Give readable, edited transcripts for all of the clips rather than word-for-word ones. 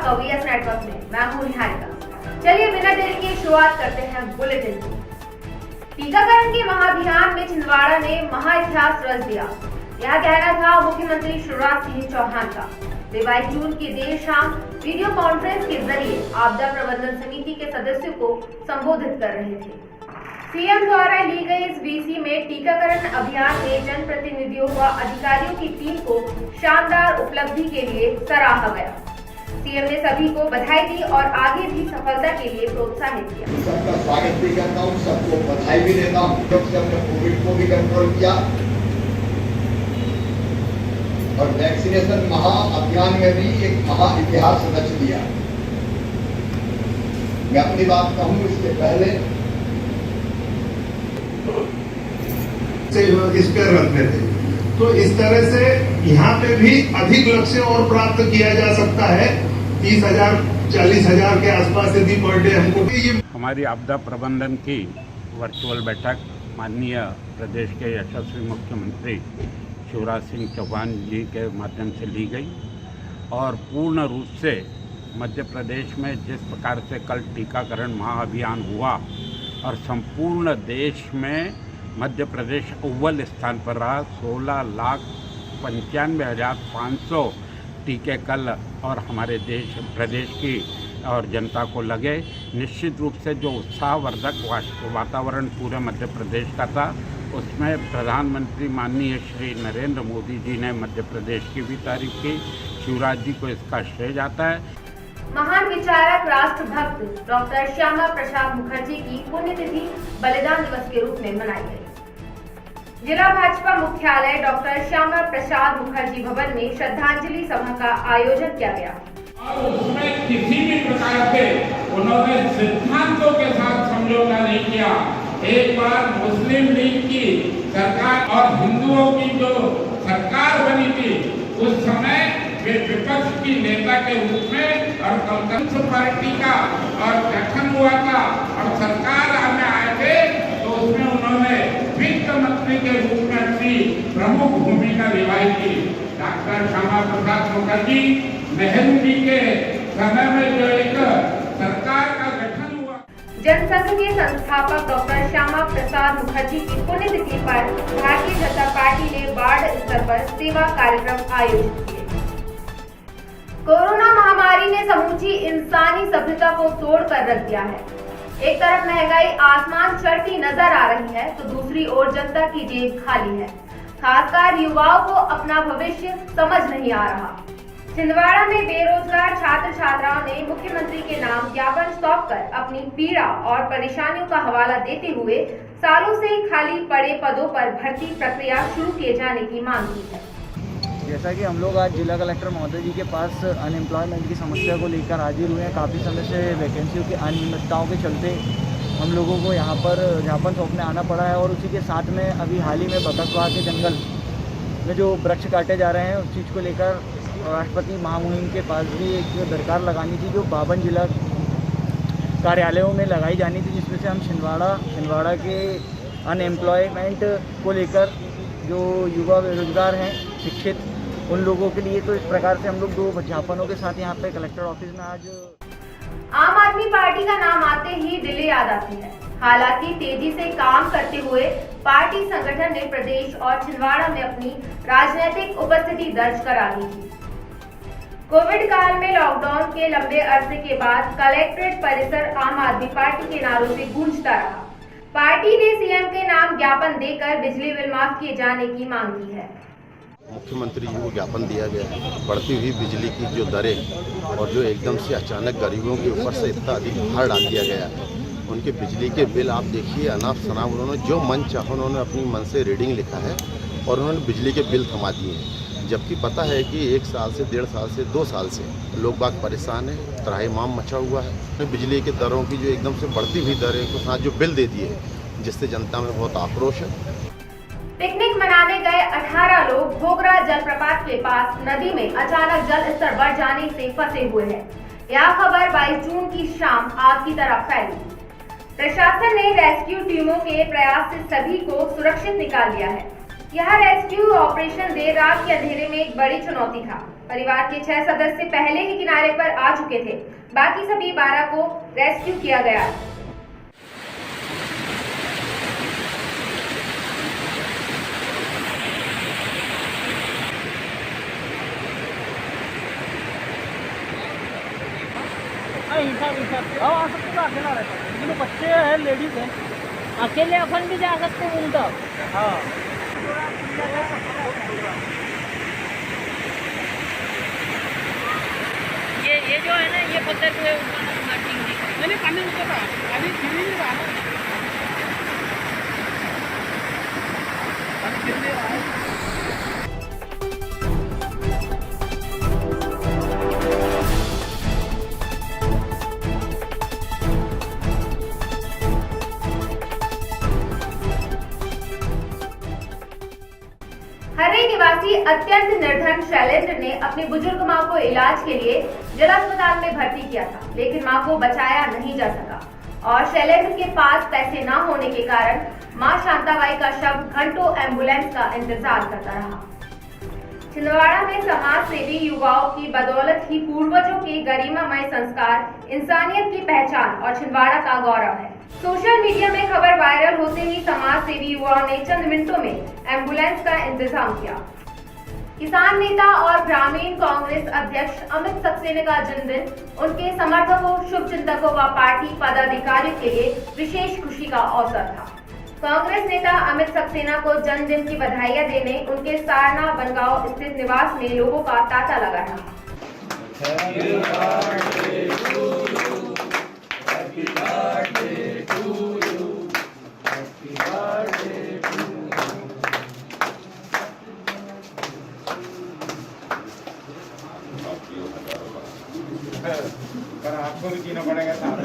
आपका VS network में। मैं हूं निहारिका। चलिए बिना देरी की शुरुआत करते हैं बुलेटिन की। टीकाकरण के महाअभियान में छिंदवाड़ा ने महाइतिहास रच दिया। यह कहना था मुख्यमंत्री शिवराज सिंह चौहान का। 22 जून की देर शाम वीडियो कॉन्फ्रेंस के जरिए आपदा प्रबंधन समिति के सदस्यों को संबोधित कर रहे थे। सीएम द्वारा ली गई इस वीसी में टीकाकरण अभियान में जनप्रतिनिधियों व अधिकारियों की टीम को शानदार उपलब्धि के लिए सराहा गया। सीएम ने सभी को बधाई दी और आगे भी सफलता के लिए प्रोत्साहित किया। सबका स्वागत भी करता हूँ, सबको बधाई भी देता हूँ। सबने कोविड को भी कंट्रोल किया और वैक्सीनेशन महाअभियान में भी एक महाइतिहास रच दिया। मैं अपनी बात कहूँ इसके पहले इस पर रखते थे, तो इस तरह से यहाँ पे भी अधिक लक्ष्य और प्राप्त किया जा सकता है। 30,000 40,000 के आसपास यदि पर डे हमको ये हमारी आपदा प्रबंधन की वर्चुअल बैठक माननीय प्रदेश के यशस्वी मुख्यमंत्री शिवराज सिंह चौहान जी के माध्यम से ली गई और पूर्ण रूप से मध्य प्रदेश में जिस प्रकार से कल टीकाकरण महाअभियान हुआ और संपूर्ण देश में मध्य प्रदेश अव्वल स्थान पर रहा। 16,95,500 टीके कल और हमारे प्रदेश की और जनता को लगे। निश्चित रूप से जो उत्साहवर्धक वातावरण पूरे मध्य प्रदेश का था, उसमें प्रधानमंत्री माननीय श्री नरेंद्र मोदी जी ने मध्य प्रदेश की भी तारीफ की। शिवराज जी को इसका श्रेय जाता है। महान विचारक राष्ट्रभक्त डॉक्टर श्यामा प्रसाद मुखर्जी की पुण्यतिथि बलिदान दिवस के रूप में मनाई गई। जिला भाजपा मुख्यालय डॉक्टर श्यामा प्रसाद मुखर्जी भवन में श्रद्धांजलि सभा का आयोजन किया गया और उसमें किसी भी प्रकार से उन्होंने सिद्धांतों के साथ समझौता नहीं किया। एक बार मुस्लिम लीग की सरकार और हिंदुओं की जो सरकार बनी थी, उस समय वे विपक्ष की नेता के रूप में और कम्युनिस्ट पार्टी का और गठन हुआ था और सरकार में आए थे, तो उसमें उन्होंने वित्त मंत्री के रूप में अपनी प्रमुख भूमिका निभाई थी। डॉक्टर श्यामा प्रसाद मुखर्जी नेहरू जी के समय में जो एक सरकार का गठन हुआ। जनसंघ के संस्थापक डॉक्टर श्यामा प्रसाद मुखर्जी की पुण्यतिथि पर भारतीय जनता पार्टी ने वार्ड स्तर पर सेवा कार्यक्रम आयोजित किए। कोरोना महामारी ने समूची इंसानी सभ्यता को तोड़कर रख दिया है। एक तरफ महंगाई आसमान चढ़ती नजर आ रही है, तो दूसरी ओर जनता की जेब खाली है। खासकर युवाओं को अपना भविष्य समझ नहीं आ रहा। छिंदवाड़ा में बेरोजगार छात्र छात्राओं ने मुख्यमंत्री के नाम ज्ञापन सौंपकर अपनी पीड़ा और परेशानियों का हवाला देते हुए सालों से खाली पड़े पदों पर भर्ती प्रक्रिया शुरू किए जाने की मांग की है। जैसा कि हम लोग आज जिला कलेक्टर महोदय जी के पास अनएम्प्लॉयमेंट की समस्या को लेकर हाजिर हुए हैं। काफ़ी समय से वैकेंसियों की अनियमितताओं के चलते हम लोगों को यहाँ पर ज्ञापन सौंपने आना पड़ा है और उसी के साथ में अभी हाल ही में बतखवाह के जंगल में जो वृक्ष काटे जा रहे हैं, उस चीज़ को लेकर राष्ट्रपति महामुहिम के पास भी एक दरकार लगानी थी, जो 52 जिला कार्यालयों में लगाई जानी थी, जिसमें से हम छिंदवाड़ा के अनएम्प्लॉयमेंट को लेकर जो युवा बेरोजगार हैं, शिक्षित, उन लोगों के लिए, तो इस प्रकार से हम लोग 2 ज्ञापनों के साथ यहाँ पे कलेक्टर ऑफिस में आज। आम आदमी पार्टी का नाम आते ही दिल्ली याद आती है। हालांकि तेजी से काम करते हुए पार्टी संगठन ने प्रदेश और छिंदवाड़ा में अपनी राजनीतिक उपस्थिति दर्ज करा ली थी। कोविड काल में लॉकडाउन के लंबे अरसे के बाद कलेक्ट्रेट परिसर आम आदमी पार्टी के नारों से गूंजता रहा। पार्टी ने सीएम के नाम ज्ञापन देकर बिजली बिल माफ किए जाने की मांग की है। मुख्यमंत्री जी को ज्ञापन दिया गया है। बढ़ती हुई बिजली की जो दरें और जो एकदम से अचानक गरीबों के ऊपर से इतना अधिक भार डाल दिया गया है, उनके बिजली के बिल आप देखिए अनाप शनाप, उन्होंने जो मन चाहा उन्होंने अपनी मन से रीडिंग लिखा है और उन्होंने बिजली के बिल थमा दिए हैं। जबकि पता है कि 1 साल से 1.5 साल से 2 साल से लोग बाग परेशान हैं, त्राहिमाम मचा हुआ है। बिजली के दरों की जो एकदम से बढ़ती हुई दरें के साथ जो बिल दे दिए, जिससे जनता में बहुत आक्रोश है। पिकनिक मनाने गए 18 लोग घोघरा जलप्रपात के पास नदी में अचानक जल स्तर बढ़ जाने से फंसे हुए हैं। यह खबर 22 जून की शाम आग की तरह फैली। प्रशासन ने रेस्क्यू टीमों के प्रयास से सभी को सुरक्षित निकाल लिया है। यह रेस्क्यू ऑपरेशन देर रात के अंधेरे में एक बड़ी चुनौती था। परिवार के 6 सदस्य पहले ही किनारे पर आ चुके थे। बाकी सभी 12 को रेस्क्यू किया गया। बच्चे हैं, लेडीज हैं, अकेले अपन भी जा सकते हैं उनका। हाँ ये जो है ना, ये पत्थर जो है उनका नाम मार्टिन जी का। मैंने पानी उतर रहा अभी गिर नहीं रहा है। अभी गिर नहीं रहा है। हर्री निवासी अत्यंत निर्धन शैलेंद्र ने अपनी बुजुर्ग मां को इलाज के लिए जिला अस्पताल में भर्ती किया था, लेकिन मां को बचाया नहीं जा सका और शैलेंद्र के पास पैसे न होने के कारण मां शांताबाई का शव घंटों एम्बुलेंस का इंतजार करता रहा। छिंदवाड़ा में समाज सेवी युवाओं की बदौलत ही पूर्वजों के गरिमामय संस्कार इंसानियत की पहचान और छिंदवाड़ा का गौरव है। सोशल मीडिया में खबर वायरल होते ही समाज सेवी युवाओं ने चंद मिनटों में एम्बुलेंस का इंतजाम किया। किसान नेता और ग्रामीण कांग्रेस अध्यक्ष अमित सक्सेना का जन्मदिन उनके समर्थकों, शुभचिंतकों व पार्टी पदाधिकारियों के लिए विशेष खुशी का अवसर था। कांग्रेस नेता अमित सक्सेना को जन्मदिन की बधाइयां देने उनके सारना बनगांव स्थित निवास में लोगों का तांता लगा रहा। पर आपको भी जीना पड़ेगा साथ।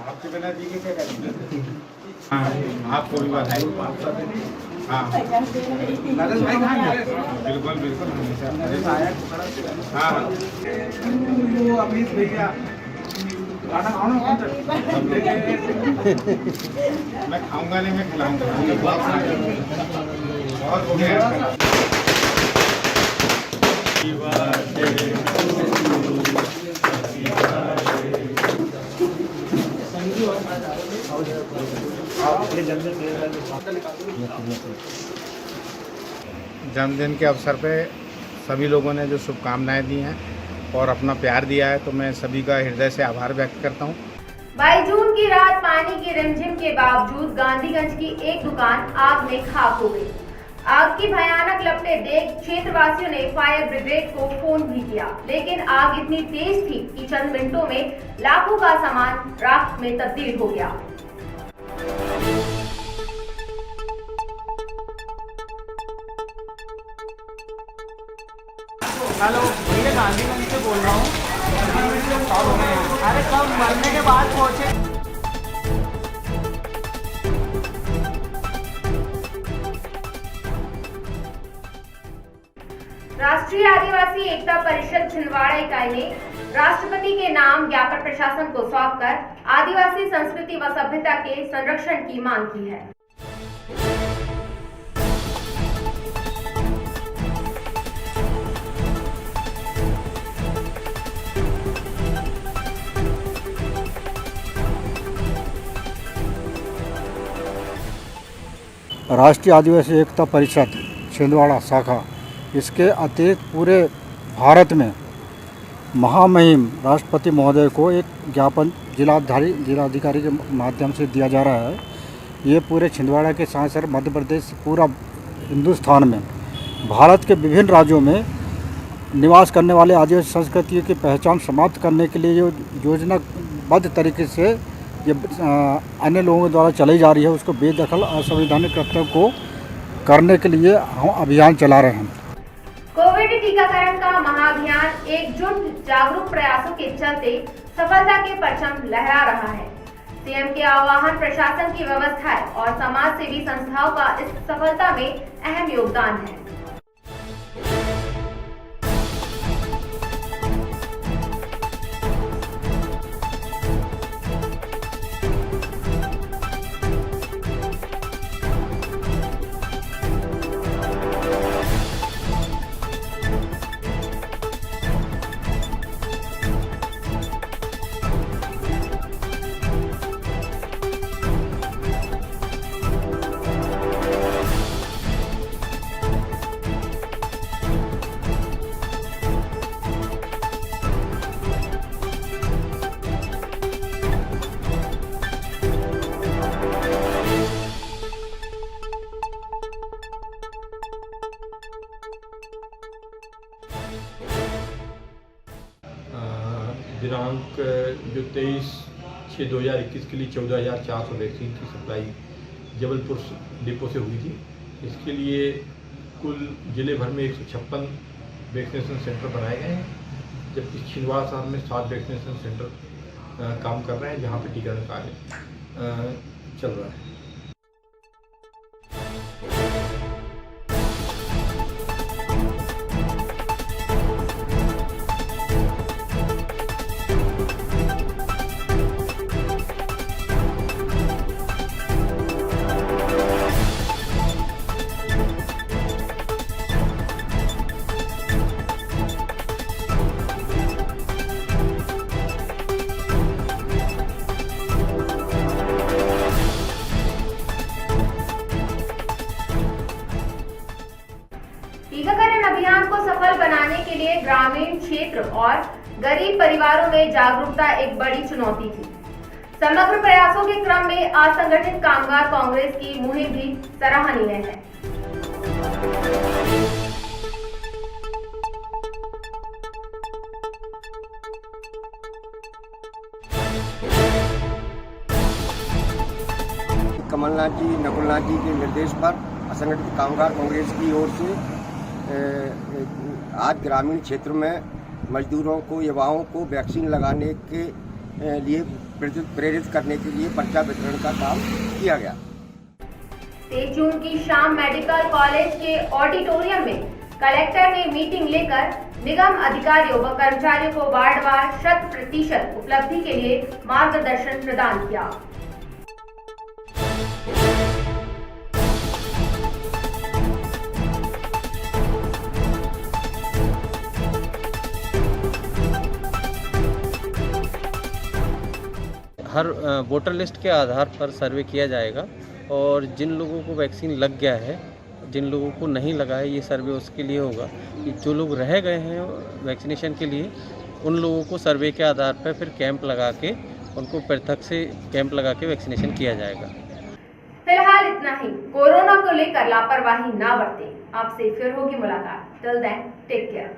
आपके बिना जी के क्या करेंगे? हाँ, आपको भी बधाई। हाँ, नरेश भाई कहाँ गए? बिल्कुल बिल्कुल हमेशा। हाँ, वो अमित भैया खाना खाओ ना, मैं खाऊंगा नहीं, मैं खिलाऊंगा। बहुत हो गया। जन्मदिन के अवसर पे सभी लोगों ने जो शुभकामनाएं दी हैं और अपना प्यार दिया है, तो मैं सभी का हृदय से आभार व्यक्त करता हूं। 22 जून की रात पानी की रिमझिम के बावजूद गांधीगंज की एक दुकान आग में खाक हो गई। आग की भयानक लपटें देख क्षेत्रवासियों ने फायर ब्रिगेड को फोन भी किया, लेकिन आग इतनी तेज थी कि चंद मिनटों में लाखों का सामान राख में तब्दील हो गया। हेलो भैया, गांधीगंज से बोल रहा हूँ। अरे कब मरने के बाद पहुँचे। राष्ट्रीय आदिवासी एकता परिषद छिंदवाड़ा इकाई ने राष्ट्रपति के नाम ज्ञापन प्रशासन को सौंपकर आदिवासी संस्कृति व सभ्यता के संरक्षण की मांग की है। राष्ट्रीय आदिवासी एकता परिषद छिंदवाड़ा शाखा, इसके अतिरिक्त पूरे भारत में महामहिम राष्ट्रपति महोदय को एक ज्ञापन जिलाधिकारी के माध्यम से दिया जा रहा है। ये पूरे छिंदवाड़ा के साथ साथ मध्य प्रदेश, पूरा हिंदुस्तान में, भारत के विभिन्न राज्यों में निवास करने वाले आदिवासी संस्कृति की पहचान समाप्त करने के लिए जो योजनाबद्ध तरीके से ये अन्य लोगों द्वारा चलाई जा रही है, उसको बेदखल असंवैधानिक कृत्यों को करने के लिए हम अभियान चला रहे हैं। कोविड टीकाकरण का महाअभियान एकजुट जागरूक प्रयासों के चलते सफलता के परचम लहरा रहा है। सीएम के आह्वान, प्रशासन की व्यवस्थाएं और समाज सेवी संस्थाओं का इस सफलता में अहम योगदान है। दिनांक जो 23/6/2021 के लिए 14,400 वैक्सीन की सप्लाई जबलपुर डिपो से हुई थी। इसके लिए कुल जिले भर में 156 वैक्सीनेशन सेंटर बनाए गए हैं, जबकि छिंदवाड़ा शहर में 7 वैक्सीनेशन सेंटर काम कर रहे हैं, जहां पर टीकाकरण कार्य चल रहा है। टीकाकरण अभियान को सफल बनाने के लिए ग्रामीण क्षेत्र और गरीब परिवारों में जागरूकता एक बड़ी चुनौती थी। समग्र प्रयासों के क्रम में असंगठित कामगार कांग्रेस की मुहिम भी सराहनीय है। कमलनाथ जी, नकुलनाथ जी के निर्देश पर असंगठित कामगार कांग्रेस की ओर से आज ग्रामीण क्षेत्र में मजदूरों को, युवाओं को वैक्सीन लगाने के लिए प्रेरित करने के लिए पर्चा वितरण का काम किया गया। 23 जून की शाम मेडिकल कॉलेज के ऑडिटोरियम में कलेक्टर ने मीटिंग लेकर निगम अधिकारियों व कर्मचारियों को वार्डवार 100% उपलब्धि के लिए मार्गदर्शन प्रदान किया। हर वोटर लिस्ट के आधार पर सर्वे किया जाएगा और जिन लोगों को वैक्सीन लग गया है, जिन लोगों को नहीं लगा है, ये सर्वे उसके लिए होगा कि जो लोग रह गए हैं वैक्सीनेशन के लिए, उन लोगों को सर्वे के आधार पर फिर कैंप लगा के उनको पृथक से कैंप लगा के वैक्सीनेशन किया जाएगा। फिलहाल इतना ही। कोरोना को लेकर लापरवाही ना बरतें। आपसे फिर होगी मुलाकात। Till then take care.